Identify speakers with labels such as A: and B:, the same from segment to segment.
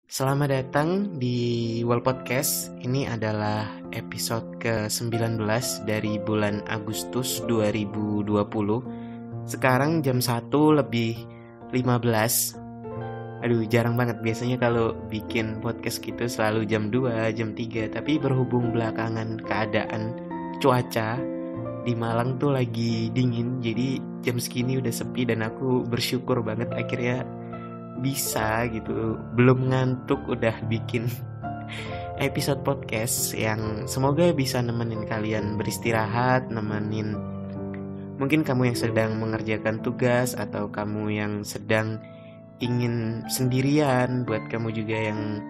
A: Selamat datang di World Podcast. Ini adalah episode ke-19 dari bulan Agustus 2020. Sekarang jam 1 lebih 15. Aduh, jarang banget. Biasanya kalau bikin podcast gitu selalu jam 2, jam 3. Tapi berhubung belakangan keadaan cuaca di Malang tuh lagi dingin, jadi jam segini udah sepi dan aku bersyukur banget akhirnya bisa gitu, belum ngantuk udah bikin episode podcast yang semoga bisa nemenin kalian beristirahat, nemenin mungkin kamu yang sedang mengerjakan tugas atau kamu yang sedang ingin sendirian. Buat kamu juga yang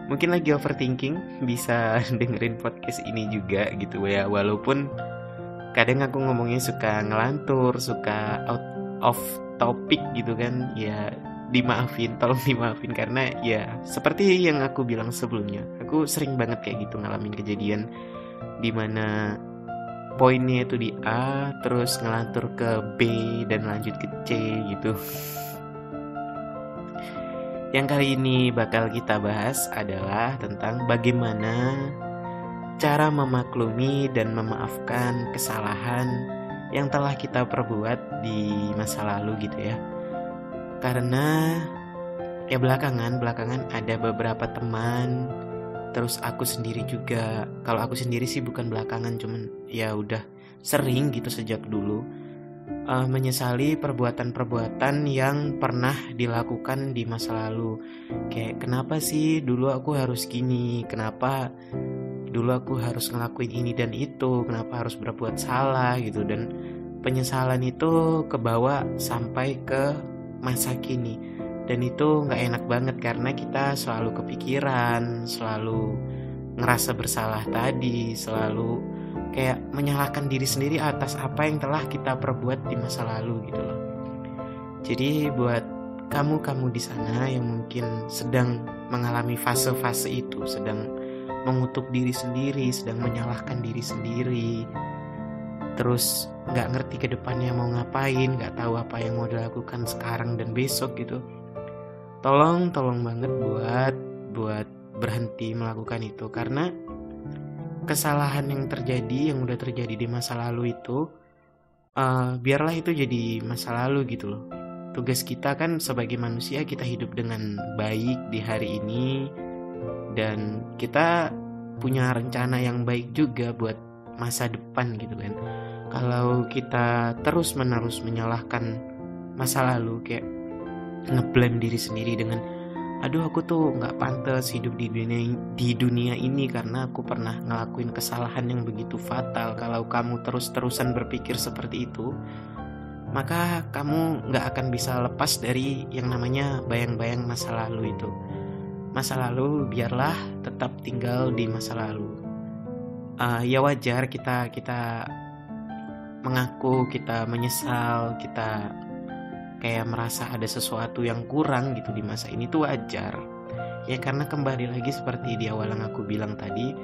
A: mungkin lagi overthinking, bisa dengerin podcast ini juga gitu ya. Walaupun kadang aku ngomongnya suka ngelantur, suka out of topic gitu kan ya, tolong dimaafin karena ya seperti yang aku bilang sebelumnya, aku sering banget kayak gitu ngalamin kejadian dimana poinnya itu di A terus ngelantur ke B dan lanjut ke C gitu. Yang kali ini bakal kita bahas adalah tentang bagaimana cara memaklumi dan memaafkan kesalahan yang telah kita perbuat di masa lalu gitu ya. Karena ya belakangan ada beberapa teman, terus aku sendiri juga. Kalau aku sendiri sih bukan belakangan, cuman ya udah sering gitu sejak dulu menyesali perbuatan-perbuatan yang pernah dilakukan di masa lalu. Kayak kenapa sih dulu aku harus gini, kenapa dulu aku harus ngelakuin ini dan itu, kenapa harus berbuat salah gitu. Dan penyesalan itu kebawa sampai ke masa kini, dan itu gak enak banget karena kita selalu kepikiran, selalu ngerasa bersalah tadi, selalu kayak menyalahkan diri sendiri atas apa yang telah kita perbuat di masa lalu gitu loh. Jadi buat kamu di sana yang mungkin sedang mengalami fase-fase itu, sedang mengutuk diri sendiri, sedang menyalahkan diri sendiri, terus gak ngerti ke depannya mau ngapain, gak tahu apa yang mau dilakukan sekarang dan besok gitu, tolong banget buat berhenti melakukan itu. Karena kesalahan yang udah terjadi di masa lalu itu biarlah itu jadi masa lalu gitu loh. Tugas kita kan sebagai manusia, kita hidup dengan baik di hari ini, dan kita punya rencana yang baik juga buat masa depan gitu kan. Kalau kita terus-menerus menyalahkan masa lalu, kayak ngeblame diri sendiri dengan aduh aku tuh gak pantas hidup di dunia ini karena aku pernah ngelakuin kesalahan yang begitu fatal. Kalau kamu terus-terusan berpikir seperti itu, maka kamu gak akan bisa lepas dari yang namanya bayang-bayang masa lalu itu. Masa lalu biarlah tetap tinggal di masa lalu. Ya wajar kita mengaku, kita menyesal, kita kayak merasa ada sesuatu yang kurang gitu di masa ini, tuh wajar. Ya karena kembali lagi seperti di awal yang aku bilang tadi,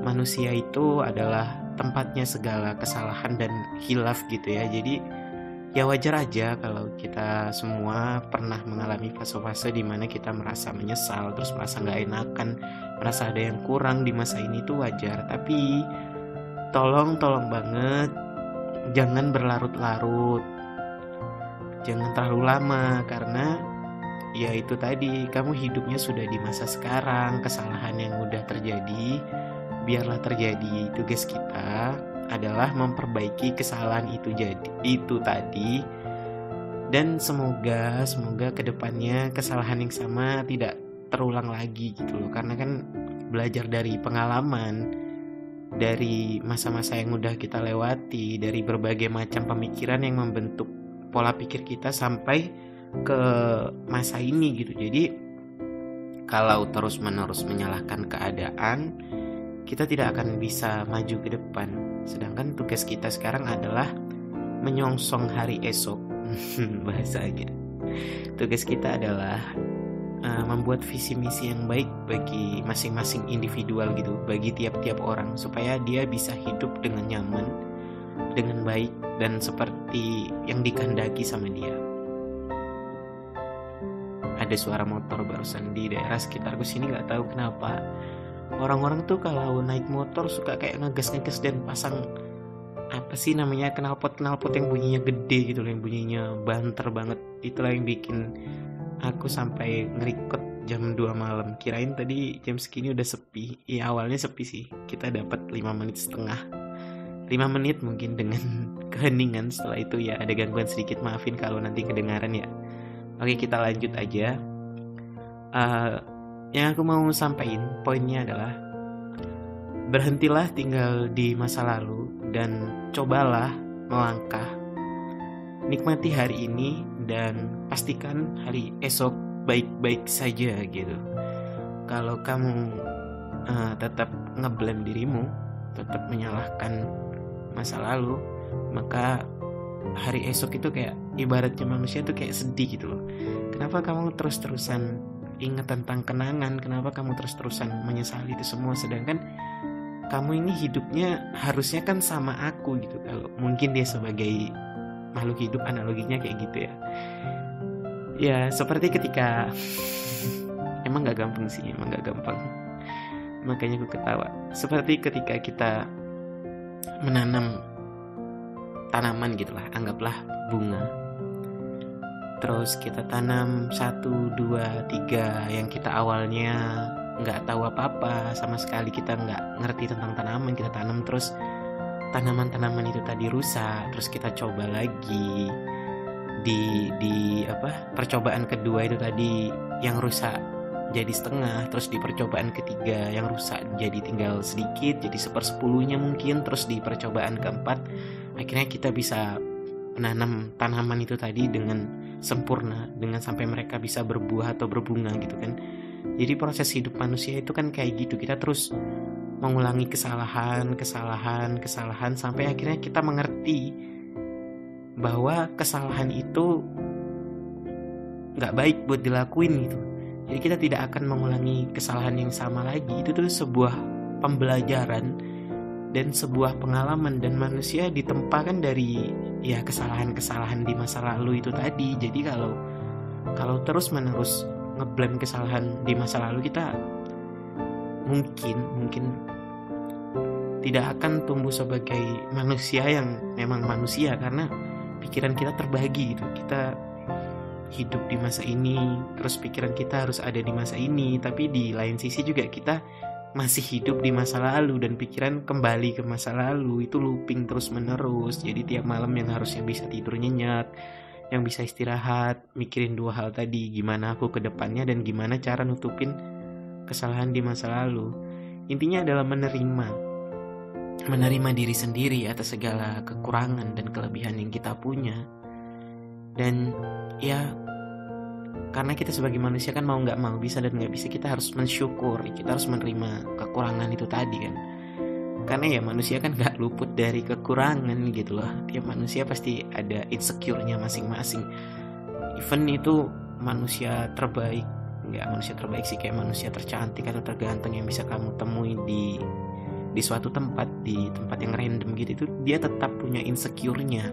A: manusia itu adalah tempatnya segala kesalahan dan khilaf gitu ya. Jadi ya wajar aja kalau kita semua pernah mengalami fase-fase di mana kita merasa menyesal, terus merasa gak enakan, merasa ada yang kurang di masa ini, tuh wajar. Tapi tolong banget jangan berlarut-larut, jangan terlalu lama, karena ya itu tadi, kamu hidupnya sudah di masa sekarang. Kesalahan yang udah terjadi biarlah terjadi. Tugas kita adalah memperbaiki kesalahan itu tadi, dan semoga kedepannya kesalahan yang sama tidak terulang lagi gitu loh. Karena kan belajar dari pengalaman, dari masa-masa yang udah kita lewati, dari berbagai macam pemikiran yang membentuk pola pikir kita sampai ke masa ini gitu. Jadi kalau terus-menerus menyalahkan keadaan, kita tidak akan bisa maju ke depan. Sedangkan tugas kita sekarang adalah menyongsong hari esok. Bahasanya, tugas kita adalah membuat visi misi yang baik bagi masing-masing individual gitu, bagi tiap-tiap orang, supaya dia bisa hidup dengan nyaman, dengan baik, dan seperti yang dikehendaki sama dia. ada suara motor barusan di daerah sekitarku sini. Nggak tahu kenapa orang-orang tuh kalau naik motor suka kayak ngegas dan pasang apa sih namanya, knalpot yang bunyinya gede gitu loh, yang bunyinya banter banget. Itulah yang bikin aku sampai ngerikot jam 2 malam. Kirain tadi jam segini udah sepi. Iya, awalnya sepi sih. Kita dapat 5 menit setengah. 5 menit mungkin dengan keheningan. Setelah itu ya ada gangguan sedikit, maafin kalau nanti kedengaran ya. Oke, kita lanjut aja. Yang aku mau sampaikan poinnya adalah berhentilah tinggal di masa lalu dan cobalah melangkah. Nikmati hari ini dan pastikan hari esok baik-baik saja gitu. Kalau kamu tetap ngeblame dirimu, tetap menyalahkan masa lalu, maka hari esok itu kayak ibaratnya manusia tuh kayak sedih gitu loh. Kenapa kamu terus-terusan ingat tentang kenangan? Kenapa kamu terus-terusan menyesali itu semua? Sedangkan kamu ini hidupnya harusnya kan sama aku gitu. Kalau mungkin dia sebagai makhluk hidup analoginya kayak gitu ya. Ya seperti ketika emang gak gampang sih, emang gak gampang. Makanya aku ketawa. Seperti ketika kita menanam tanaman gitulah, anggaplah bunga. Terus kita tanam 1, 2, 3 yang kita awalnya nggak tahu apa-apa sama sekali, kita nggak ngerti tentang tanaman, kita tanam terus tanaman-tanaman itu tadi rusak, terus kita coba lagi di percobaan kedua itu tadi yang rusak jadi setengah, terus di percobaan ketiga yang rusak jadi tinggal sedikit, jadi 1/10 mungkin, terus di percobaan keempat akhirnya kita bisa menanam tanaman itu tadi dengan sempurna, dengan sampai mereka bisa berbuah atau berbunga gitu kan. Jadi proses hidup manusia itu kan kayak gitu, kita terus mengulangi kesalahan sampai akhirnya kita mengerti bahwa kesalahan itu gak baik buat dilakuin gitu. Jadi kita tidak akan mengulangi kesalahan yang sama lagi. Itu tuh sebuah pembelajaran dan sebuah pengalaman, dan manusia ditempahkan dari ya kesalahan-kesalahan di masa lalu itu tadi. Jadi kalau terus-menerus ngeblame kesalahan di masa lalu, kita mungkin tidak akan tumbuh sebagai manusia yang memang manusia, karena pikiran kita terbagi gitu. Kita hidup di masa ini, terus pikiran kita harus ada di masa ini, tapi di lain sisi juga kita masih hidup di masa lalu dan pikiran kembali ke masa lalu. Itu looping terus menerus. Jadi tiap malam yang harusnya bisa tidur nyenyak, yang bisa istirahat, mikirin 2 hal tadi, gimana aku ke depannya dan gimana cara nutupin kesalahan di masa lalu. Intinya adalah menerima diri sendiri atas segala kekurangan dan kelebihan yang kita punya. Dan ya karena kita sebagai manusia kan mau gak mau, bisa dan gak bisa, kita harus mensyukur, kita harus menerima kekurangan itu tadi kan. Karena ya manusia kan gak luput dari kekurangan gitu loh. Tiap manusia pasti ada insecure-nya masing-masing. Even itu manusia terbaik, gak manusia terbaik sih, kayak manusia tercantik atau terganteng yang bisa kamu temui di suatu tempat, di tempat yang random gitu, itu dia tetap punya insecure-nya.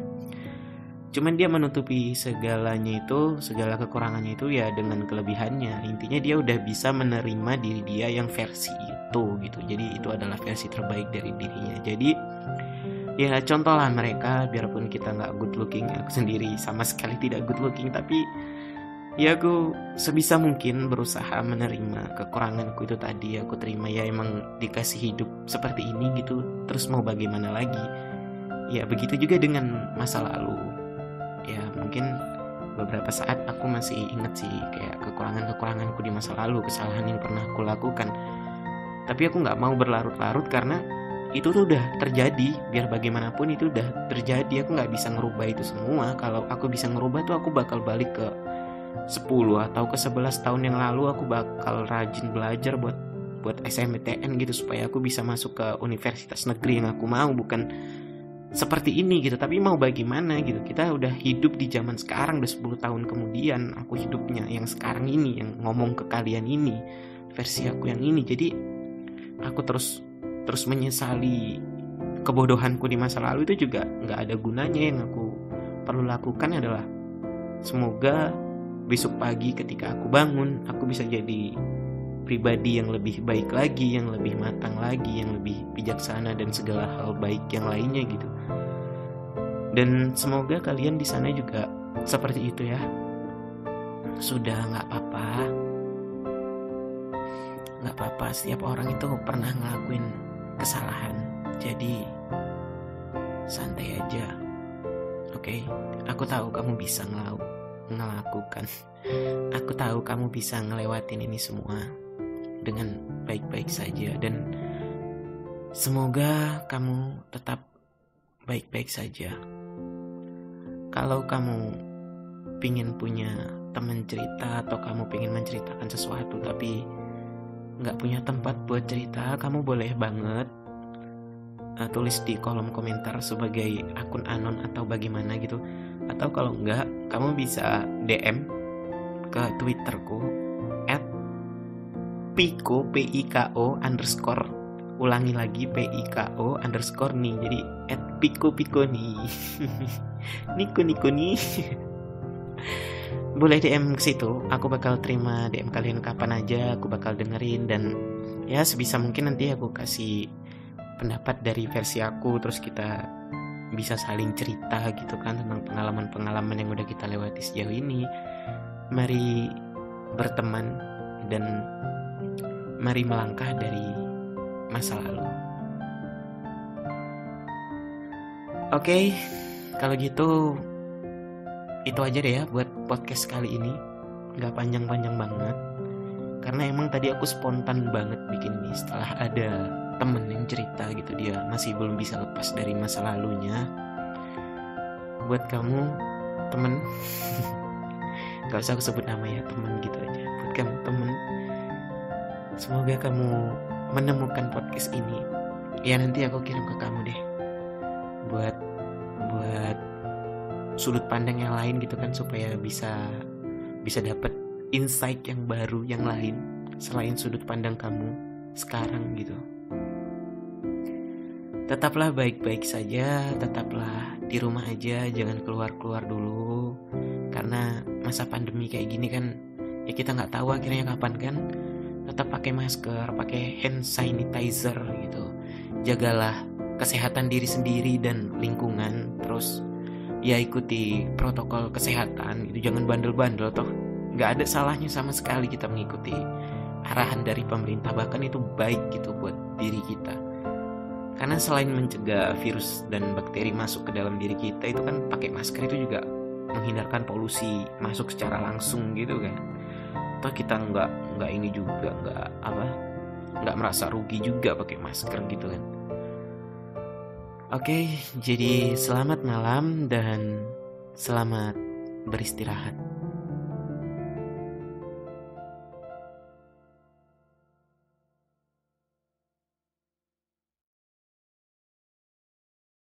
A: Cuman dia menutupi segalanya itu, segala kekurangannya itu ya dengan kelebihannya. Intinya dia udah bisa menerima diri dia yang versi itu gitu. Jadi itu adalah versi terbaik dari dirinya. Jadi ya contohlah mereka, biarpun kita gak good looking. Aku sendiri sama sekali tidak good looking, tapi ya aku sebisa mungkin berusaha menerima kekuranganku itu tadi. Aku terima, ya emang dikasih hidup seperti ini gitu, terus mau bagaimana lagi. Ya begitu juga dengan masa lalu. Ya mungkin beberapa saat aku masih ingat sih kayak kekuranganku di masa lalu, kesalahan yang pernah aku lakukan. Tapi aku gak mau berlarut-larut karena itu tuh udah terjadi. Biar bagaimanapun itu udah terjadi, aku gak bisa ngerubah itu semua. Kalau aku bisa ngerubah tuh aku bakal balik ke 10 atau ke 11 tahun yang lalu. Aku bakal rajin belajar buat SNMPTN gitu, supaya aku bisa masuk ke universitas negeri yang aku mau, bukan seperti ini gitu. Tapi mau bagaimana gitu, kita udah hidup di zaman sekarang, udah 10 tahun kemudian aku hidupnya yang sekarang ini, yang ngomong ke kalian ini, versi aku yang ini. Jadi aku terus menyesali kebodohanku di masa lalu, itu juga gak ada gunanya. Yang aku perlu lakukan adalah semoga besok pagi ketika aku bangun, aku bisa jadi pribadi yang lebih baik lagi, yang lebih matang lagi, yang lebih bijaksana dan segala hal baik yang lainnya gitu. Dan semoga kalian di sana juga seperti itu ya. Sudah, nggak apa-apa, setiap orang itu pernah ngelakuin kesalahan. Jadi santai aja. Oke, aku tahu kamu bisa ngelakukan. Aku tahu kamu bisa ngelewatin ini semua dengan baik-baik saja, dan semoga kamu tetap baik-baik saja. Kalau kamu pingin punya teman cerita atau kamu pingin menceritakan sesuatu tapi nggak punya tempat buat cerita, kamu boleh banget tulis di kolom komentar sebagai akun anon atau bagaimana gitu. Atau kalau enggak, kamu bisa DM ke Twitterku @piko PIKO underscore, ulangi lagi PIKO underscore nih, jadi @piko nih. Niko nih. Boleh DM ke situ, aku bakal terima DM kalian kapan aja, aku bakal dengerin, dan ya sebisa mungkin nanti aku kasih pendapat dari versi aku, terus kita bisa saling cerita gitu kan tentang pengalaman-pengalaman yang udah kita lewati sejauh ini. Mari berteman dan mari melangkah dari masa lalu. Oke, kalau gitu itu aja deh ya buat podcast kali ini. Gak panjang-panjang banget, karena emang tadi aku spontan banget bikin ini setelah ada temen yang cerita gitu, dia masih belum bisa lepas dari masa lalunya. Buat kamu temen, gak usah aku sebut nama ya, temen gitu aja. Buat kamu temen, semoga kamu menemukan podcast ini. Ya nanti aku kirim ke kamu deh buat sudut pandang yang lain gitu kan, supaya bisa dapet insight yang baru yang lain selain sudut pandang kamu sekarang gitu. Tetaplah baik-baik saja, tetaplah di rumah aja, jangan keluar-keluar dulu, karena masa pandemi kayak gini kan ya kita nggak tahu akhirnya kapan kan. Tetap pakai masker, pakai hand sanitizer gitu, jagalah kesehatan diri sendiri dan lingkungan, terus ya ikuti protokol kesehatan gitu, jangan bandel-bandel, toh nggak ada salahnya sama sekali kita mengikuti arahan dari pemerintah, bahkan itu baik gitu buat diri kita. Karena selain mencegah virus dan bakteri masuk ke dalam diri kita, itu kan pakai masker itu juga menghindarkan polusi masuk secara langsung gitu kan. Toh kita nggak ini juga, nggak merasa rugi juga pakai masker gitu kan. Oke, jadi selamat malam dan selamat beristirahat.